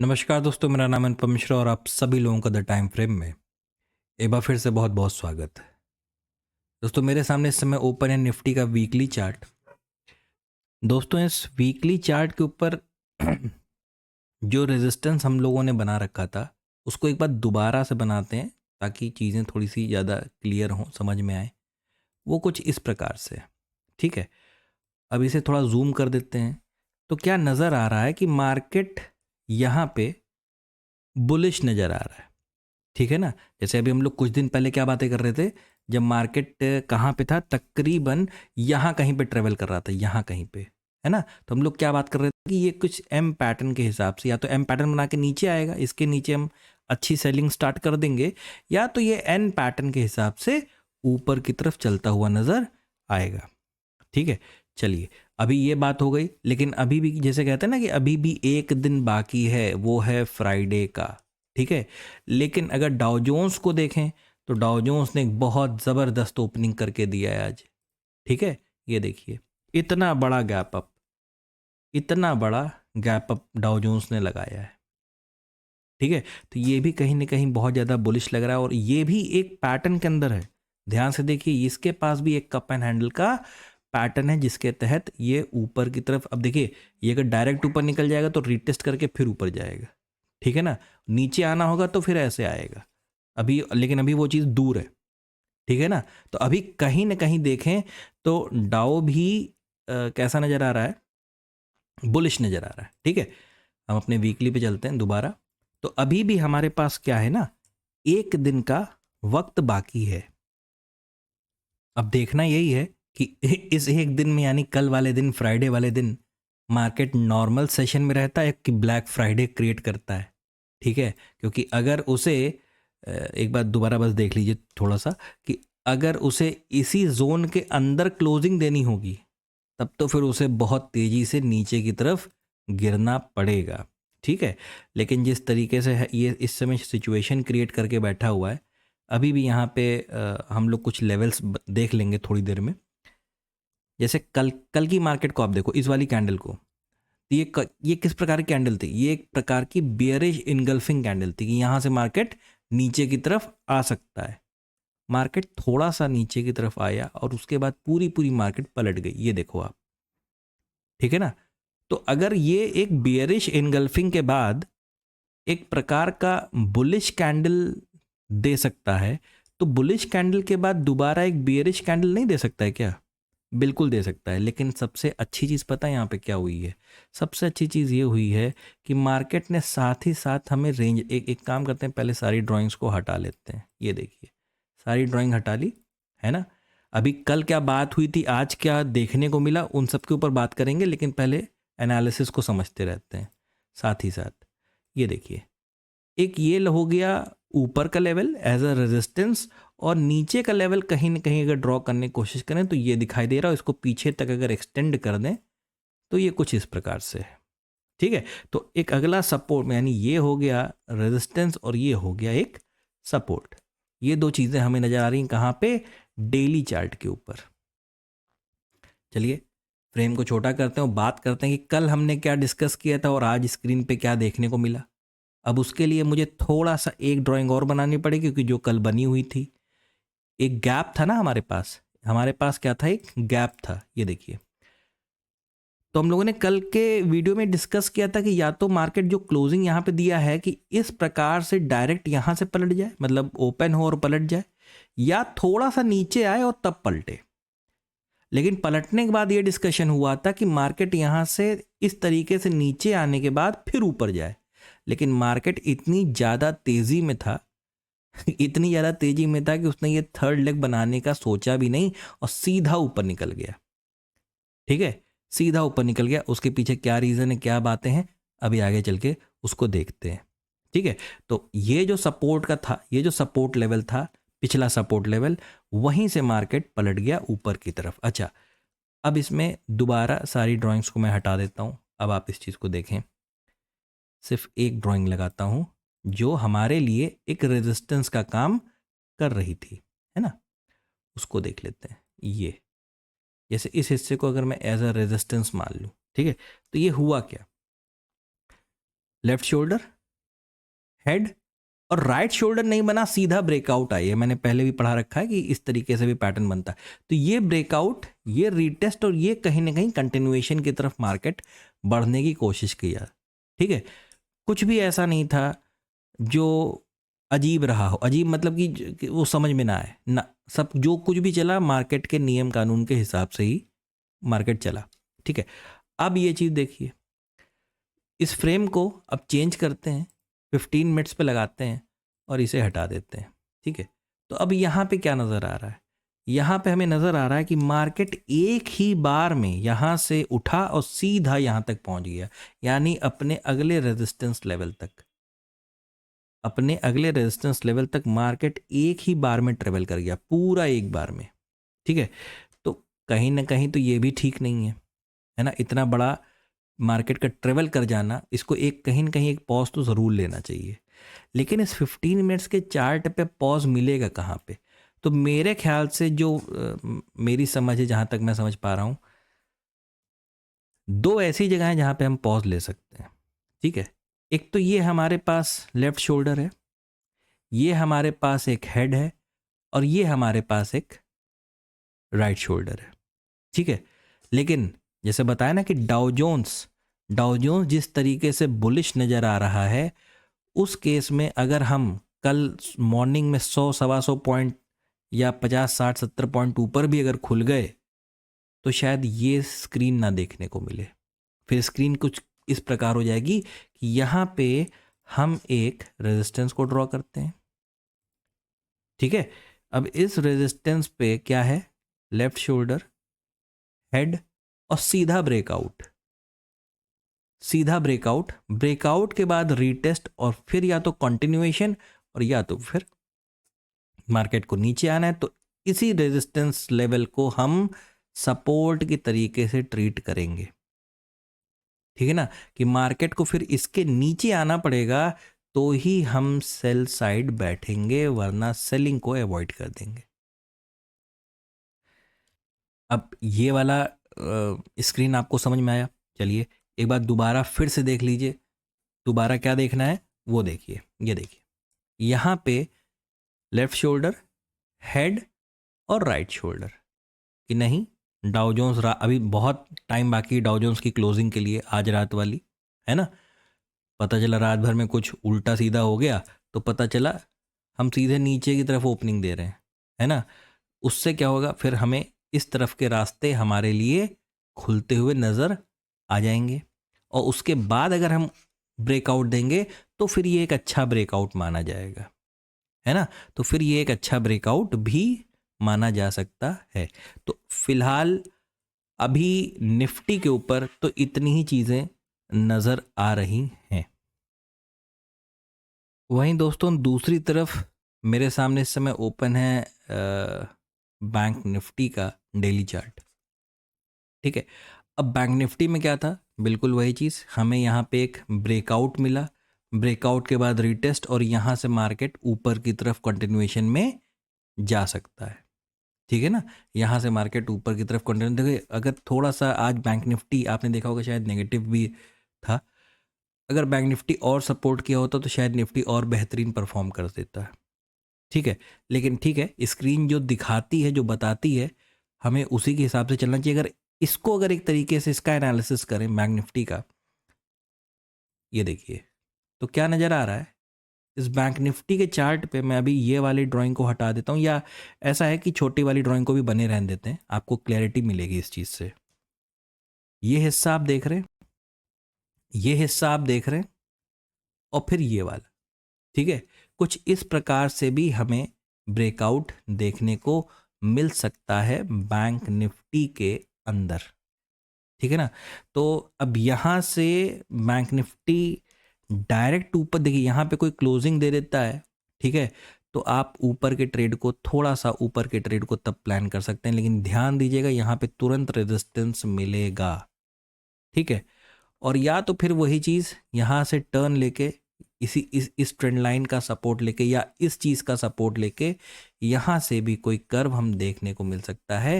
नमस्कार दोस्तों, मेरा नाम अनुपम मिश्रा और आप सभी लोगों का द टाइम फ्रेम में एक बार फिर से बहुत बहुत स्वागत है। दोस्तों, मेरे सामने इस समय ओपन है निफ्टी का वीकली चार्ट। दोस्तों, इस वीकली चार्ट के ऊपर जो रेजिस्टेंस हम लोगों ने बना रखा था उसको एक बार दोबारा से बनाते हैं ताकि चीज़ें थोड़ी सी ज़्यादा क्लियर हों, समझ में आए। वो कुछ इस प्रकार से है। ठीक है, अब इसे थोड़ा जूम कर देते हैं तो क्या नज़र आ रहा है कि मार्केट यहाँ पे बुलिश नज़र आ रहा है। ठीक है ना। जैसे अभी हम लोग कुछ दिन पहले क्या बातें कर रहे थे, जब मार्केट कहाँ पे था, तकरीबन यहाँ कहीं पे ट्रेवल कर रहा था, यहाँ कहीं पे, है ना। तो हम लोग क्या बात कर रहे थे कि ये कुछ एम पैटर्न के हिसाब से या तो एम पैटर्न बना के नीचे आएगा, इसके नीचे हम अच्छी सेलिंग स्टार्ट कर देंगे, या तो ये एन पैटर्न के हिसाब से ऊपर की तरफ चलता हुआ नजर आएगा। ठीक है, चलिए, अभी ये बात हो गई। लेकिन अभी भी जैसे कहते हैं ना कि अभी भी एक दिन बाकी है, वो है फ्राइडे का। ठीक है, लेकिन अगर डाउ जोन्स को देखें तो डाउ जोन्स ने एक बहुत ज़बरदस्त ओपनिंग करके दिया है आज। ठीक है, ये देखिए, इतना बड़ा गैप अप, इतना बड़ा गैप अप डाउ जोन्स ने लगाया है। ठीक है, तो ये भी कहीं ना कहीं बहुत ज़्यादा बुलिश लग रहा है और ये भी एक पैटर्न के अंदर है। ध्यान से देखिए, इसके पास भी एक कप एंड हैंडल का पैटर्न है जिसके तहत ये ऊपर की तरफ, अब देखिए, ये अगर डायरेक्ट ऊपर निकल जाएगा तो रीटेस्ट करके फिर ऊपर जाएगा। ठीक है ना, नीचे आना होगा तो फिर ऐसे आएगा। अभी लेकिन अभी वो चीज़ दूर है। ठीक है ना, तो अभी कहीं ना कहीं देखें तो डाओ भी कैसा नज़र आ रहा है, बुलिश नज़र आ रहा है। ठीक है, हम अपने वीकली पे चलते हैं दोबारा। तो अभी भी हमारे पास क्या है ना, एक दिन का वक्त बाकी है। अब देखना यही है कि इस एक दिन में, यानी कल वाले दिन, फ्राइडे वाले दिन, मार्केट नॉर्मल सेशन में रहता है कि ब्लैक फ्राइडे क्रिएट करता है। ठीक है, क्योंकि अगर उसे एक बार दोबारा बस देख लीजिए थोड़ा सा, कि अगर उसे इसी जोन के अंदर क्लोजिंग देनी होगी तब तो फिर उसे बहुत तेजी से नीचे की तरफ गिरना पड़ेगा। ठीक है, लेकिन जिस तरीके से ये इस समय सिचुएशन क्रिएट करके बैठा हुआ है, अभी भी यहाँ पे हम लोग कुछ लेवल्स देख लेंगे थोड़ी देर में। जैसे कल कल की मार्केट को आप देखो, इस वाली कैंडल को, तो ये किस प्रकार की कैंडल थी, ये एक प्रकार की बियरिश इनगल्फिंग कैंडल थी कि यहाँ से मार्केट नीचे की तरफ आ सकता है। मार्केट थोड़ा सा नीचे की तरफ आया और उसके बाद पूरी पूरी मार्केट पलट गई, ये देखो आप। ठीक है ना, तो अगर ये एक बियरिश इनगल्फिंग के बाद एक प्रकार का बुलिश कैंडल दे सकता है, तो बुलिश कैंडल के बाद दोबारा एक बियरिश कैंडल नहीं दे सकता है क्या? बिल्कुल दे सकता है। लेकिन सबसे अच्छी चीज़ पता है यहाँ पे क्या हुई है? सबसे अच्छी चीज़ ये हुई है कि मार्केट ने साथ ही साथ हमें रेंज, एक एक काम करते हैं, पहले सारी ड्राइंग्स को हटा लेते हैं। ये देखिए, सारी ड्राइंग हटा ली, है ना। अभी कल क्या बात हुई थी, आज क्या देखने को मिला, उन सब के ऊपर बात करेंगे, लेकिन पहले एनालिसिस को समझते रहते हैं साथ ही साथ। ये देखिए, एक ये हो गया ऊपर का लेवल एज अ रेजिस्टेंस, और नीचे का लेवल कहीं ना कहीं अगर ड्रॉ करने की कोशिश करें तो ये दिखाई दे रहा है। इसको पीछे तक अगर एक्सटेंड कर दें तो ये कुछ इस प्रकार से है। ठीक है, तो एक अगला सपोर्ट में, यानी ये हो गया रेजिस्टेंस और ये हो गया एक सपोर्ट। ये दो चीज़ें हमें नजर आ रही हैं कहाँ पे, डेली चार्ट के ऊपर। चलिए, फ्रेम को छोटा करते हैं और बात करते हैं कि कल हमने क्या डिस्कस किया था और आज स्क्रीन पे क्या देखने को मिला। अब उसके लिए मुझे थोड़ा सा एक ड्राइंग और बनानी पड़ेगी क्योंकि जो कल बनी हुई थी, एक गैप था ना हमारे पास क्या था, एक गैप था। ये देखिए, तो हम लोगों ने कल के वीडियो में डिस्कस किया था कि या तो मार्केट जो क्लोजिंग यहाँ पे दिया है कि इस प्रकार से डायरेक्ट यहाँ से पलट जाए, मतलब ओपन हो और पलट जाए, या थोड़ा सा नीचे आए और तब पलटे। लेकिन पलटने के बाद ये डिस्कशन हुआ था कि मार्केट यहाँ से इस तरीके से नीचे आने के बाद फिर ऊपर जाए। लेकिन मार्केट इतनी ज़्यादा तेज़ी में था इतनी ज़्यादा तेज़ी में था कि उसने ये थर्ड लेग बनाने का सोचा भी नहीं और सीधा ऊपर निकल गया। ठीक है, सीधा ऊपर निकल गया। उसके पीछे क्या रीज़न है, क्या बातें हैं, अभी आगे चल के उसको देखते हैं। ठीक है, तो ये जो सपोर्ट का था, ये जो सपोर्ट लेवल था, पिछला सपोर्ट लेवल, वहीं से मार्केट पलट गया ऊपर की तरफ। अच्छा, अब इसमें दोबारा सारी ड्राइंग्स को मैं हटा देता हूँ। अब आप इस चीज़ को देखें, सिर्फ एक ड्राइंग लगाता हूँ जो हमारे लिए एक रेजिस्टेंस का काम कर रही थी, है ना। उसको देख लेते हैं। ये जैसे इस हिस्से को अगर मैं एज अ रेजिस्टेंस मान लूँ, ठीक है, तो ये हुआ क्या, लेफ्ट शोल्डर, हेड, और राइट शोल्डर नहीं बना, सीधा ब्रेकआउट आई है। मैंने पहले भी पढ़ा रखा है कि इस तरीके से भी पैटर्न बनता है। तो ये ब्रेकआउट, ये रीटेस्ट, और ये कहीं ना कहीं कंटिन्यूएशन की तरफ मार्केट बढ़ने की कोशिश किया। ठीक है, कुछ भी ऐसा नहीं था जो अजीब रहा हो। अजीब मतलब कि वो समझ में ना आए ना, सब जो कुछ भी चला मार्केट के नियम कानून के हिसाब से ही मार्केट चला। ठीक है, अब ये चीज़ देखिए, इस फ्रेम को अब चेंज करते हैं, 15 मिनट्स पे लगाते हैं और इसे हटा देते हैं। ठीक है, तो अब यहाँ पे क्या नज़र आ रहा है? यहाँ पे हमें नज़र आ रहा है कि मार्केट एक ही बार में यहाँ से उठा और सीधा यहाँ तक पहुँच गया, यानी अपने अगले रेजिस्टेंस लेवल तक। अपने अगले रेजिस्टेंस लेवल तक मार्केट एक ही बार में ट्रेवल कर गया, पूरा एक बार में। ठीक है, तो कहीं ना कहीं तो ये भी ठीक नहीं है ना, इतना बड़ा मार्केट का ट्रेवल कर जाना, इसको एक कहीं ना कहीं एक पॉज तो ज़रूर लेना चाहिए। लेकिन इस 15 मिनट्स के चार्ट पे पॉज मिलेगा कहाँ पे? तो मेरे ख्याल से जो मेरी समझ है, जहाँ तक मैं समझ पा रहा हूँ, दो ऐसी जगह हैं जहाँ पे हम पॉज ले सकते हैं। ठीक है, एक तो ये हमारे पास लेफ्ट शोल्डर है, ये हमारे पास एक हेड है, और ये हमारे पास एक राइट शोल्डर है। ठीक है, लेकिन जैसे बताया ना कि डाउ जोन्स जिस तरीके से बुलिश नज़र आ रहा है, उस केस में अगर हम कल मॉर्निंग में 100 सवा 100 पॉइंट या 50 60 70 पॉइंट ऊपर भी अगर खुल गए, तो शायद ये स्क्रीन ना देखने को मिले। फिर स्क्रीन कुछ इस प्रकार हो जाएगी कि यहाँ पे हम एक रेजिस्टेंस को ड्रॉ करते हैं। ठीक है, अब इस रेजिस्टेंस पे क्या है? लेफ्ट शोल्डर, हेड, और सीधा ब्रेकआउट। सीधा ब्रेकआउट, ब्रेकआउट के बाद रीटेस्ट, और फिर या तो कंटिन्यूएशन और या तो फिर मार्केट को नीचे आना है। तो इसी रेजिस्टेंस लेवल को हम सपोर्ट की तरीके से ट्रीट करेंगे। ठीक है ना, कि मार्केट को फिर इसके नीचे आना पड़ेगा तो ही हम सेल साइड बैठेंगे, वरना सेलिंग को अवॉइड कर देंगे। अब ये वाला स्क्रीन आपको समझ में आया? चलिए एक बार दोबारा फिर से देख लीजिए। दोबारा क्या देखना है वो देखिए, ये देखिए, यहाँ पे लेफ्ट शोल्डर, हेड, और राइट शोल्डर। कि नहीं, डाउ जोन्स अभी बहुत टाइम बाकी है डाउ जोन्स की क्लोजिंग के लिए, आज रात वाली, है ना। पता चला रात भर में कुछ उल्टा सीधा हो गया, तो पता चला हम सीधे नीचे की तरफ ओपनिंग दे रहे हैं, है ना। उससे क्या होगा, फिर हमें इस तरफ के रास्ते हमारे लिए खुलते हुए नज़र आ जाएंगे, और उसके बाद अगर हम ब्रेकआउट देंगे तो फिर ये एक अच्छा ब्रेकआउट माना जाएगा, है ना। तो फिर ये एक अच्छा ब्रेकआउट भी माना जा सकता है। तो फिलहाल अभी निफ्टी के ऊपर तो इतनी ही चीज़ें नज़र आ रही हैं। वहीं दोस्तों दूसरी तरफ मेरे सामने इस समय ओपन है बैंक निफ्टी का डेली चार्ट। ठीक है, अब बैंक निफ्टी में क्या था, बिल्कुल वही चीज़, हमें यहाँ पे एक ब्रेकआउट मिला, ब्रेकआउट के बाद रीटेस्ट, और यहाँ से मार्केट ऊपर की तरफ कंटिन्यूएशन में जा सकता है। ठीक है ना, यहाँ से मार्केट ऊपर की तरफ कंटिन्यू। देखिए अगर थोड़ा सा आज बैंक निफ्टी आपने देखा होगा शायद नेगेटिव भी था, अगर बैंक निफ्टी और सपोर्ट किया होता तो शायद निफ्टी और बेहतरीन परफॉर्म कर देता है। ठीक है, लेकिन ठीक है, स्क्रीन जो दिखाती है, जो बताती है, हमें उसी के हिसाब से चलना चाहिए। अगर इसको अगर एक तरीके से इसका एनालिसिस करें बैंक निफ्टी का, ये देखिए तो क्या नज़र आ रहा है इस बैंक निफ्टी के चार्ट पे। मैं अभी ये वाली ड्राइंग को हटा देता हूँ, या ऐसा है कि छोटी वाली ड्राइंग को भी बने रहने देते हैं, आपको क्लैरिटी मिलेगी इस चीज़ से। ये हिस्सा आप देख रहे हैं, ये हिस्सा आप देख रहे हैं, और फिर ये वाला। ठीक है, कुछ इस प्रकार से भी हमें ब्रेकआउट देखने को मिल सकता है बैंक निफ्टी के अंदर। ठीक है ना, तो अब यहाँ से बैंक निफ्टी डायरेक्ट ऊपर, देखिए यहाँ पे कोई क्लोजिंग दे देता है, ठीक है, तो आप ऊपर के ट्रेड को, थोड़ा सा ऊपर के ट्रेड को तब प्लान कर सकते हैं, लेकिन ध्यान दीजिएगा यहाँ पे तुरंत रेजिस्टेंस मिलेगा। ठीक है, और या तो फिर वही चीज़ यहाँ से टर्न लेके इस ट्रेंड लाइन का सपोर्ट लेके, या इस चीज़ का सपोर्ट लेके यहाँ से भी कोई कर्व हम देखने को मिल सकता है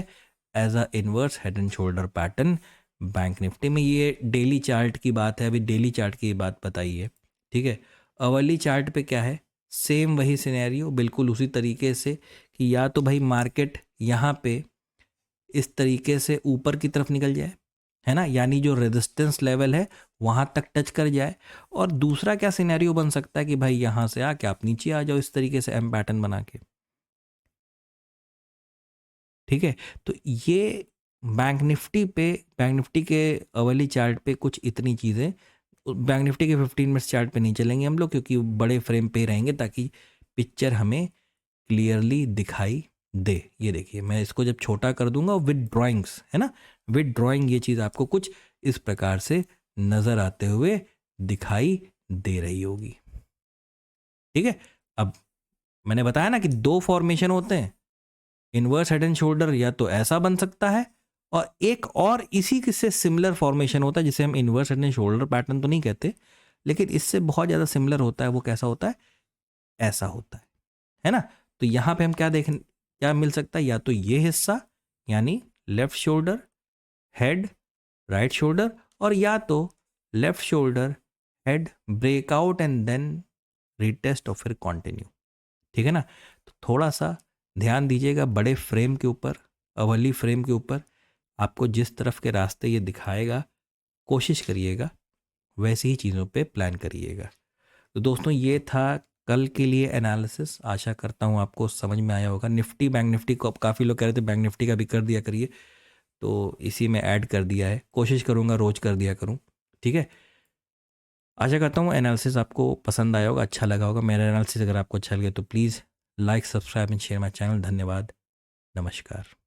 as a inverse head and shoulder pattern, bank Nifty में। ये डेली चार्ट की बात है, अभी डेली चार्ट की बात बताई है, ठीक है। अवर्ली चार्ट पे क्या है, सेम वही सिनेरियो, बिल्कुल उसी तरीके से कि या तो भाई मार्केट यहाँ पे इस तरीके से ऊपर की तरफ निकल जाए, है ना, यानी जो रेजिस्टेंस लेवल है वहाँ तक टच कर जाए, और दूसरा क्या सिनेरियो बन सकता है कि भाई यहाँ से आके आप नीचे आ जाओ इस तरीके से एम पैटर्न बना के, ठीक है। तो ये बैंक निफ्टी पे, बैंक निफ्टी के अवली चार्ट पे कुछ इतनी चीज़ें, बैंक निफ्टी के 15 मिनट्स चार्ट पे नहीं चलेंगे हम लोग क्योंकि बड़े फ्रेम पे रहेंगे ताकि पिक्चर हमें क्लियरली दिखाई दे। ये देखिए मैं इसको जब छोटा कर दूंगा विद ड्राइंग्स, है ना, विद ड्राइंग ये चीज़ आपको कुछ इस प्रकार से नज़र आते हुए दिखाई दे रही होगी, ठीक है। अब मैंने बताया ना कि दो फॉर्मेशन होते हैं, इनवर्स हेड एंड शोल्डर या तो ऐसा बन सकता है, और एक और इसी से सिमिलर फॉर्मेशन होता है जिसे हम inverse head and shoulder pattern तो नहीं कहते, लेकिन इससे बहुत ज़्यादा सिमिलर होता है। वो कैसा होता है, ऐसा होता है ना। तो यहाँ पे हम क्या मिल सकता है, या तो ये हिस्सा यानी left shoulder head right shoulder, और या तो left shoulder head breakout and then retest और फिर कंटिन्यू, ठीक है ना। तो थोड़ा सा ध्यान दीजिएगा बड़े फ्रेम के ऊपर, अवली फ्रेम के ऊपर, आपको जिस तरफ के रास्ते ये दिखाएगा कोशिश करिएगा वैसी ही चीज़ों पे प्लान करिएगा। तो दोस्तों ये था कल के लिए एनालिसिस, आशा करता हूँ आपको समझ में आया होगा। निफ्टी बैंक निफ्टी को अब काफ़ी लोग कह रहे थे बैंक निफ्टी का भी कर दिया करिए, तो इसी में ऐड कर दिया है, कोशिश करूँगा रोज़ कर दिया करूँ, ठीक है। आशा करता हूँ एनालिसिस आपको पसंद आया होगा, अच्छा लगा होगा मेरा एनालिसिस। अगर आपको अच्छा लगे तो please like subscribe and share my channel. धन्यवाद, नमस्कार।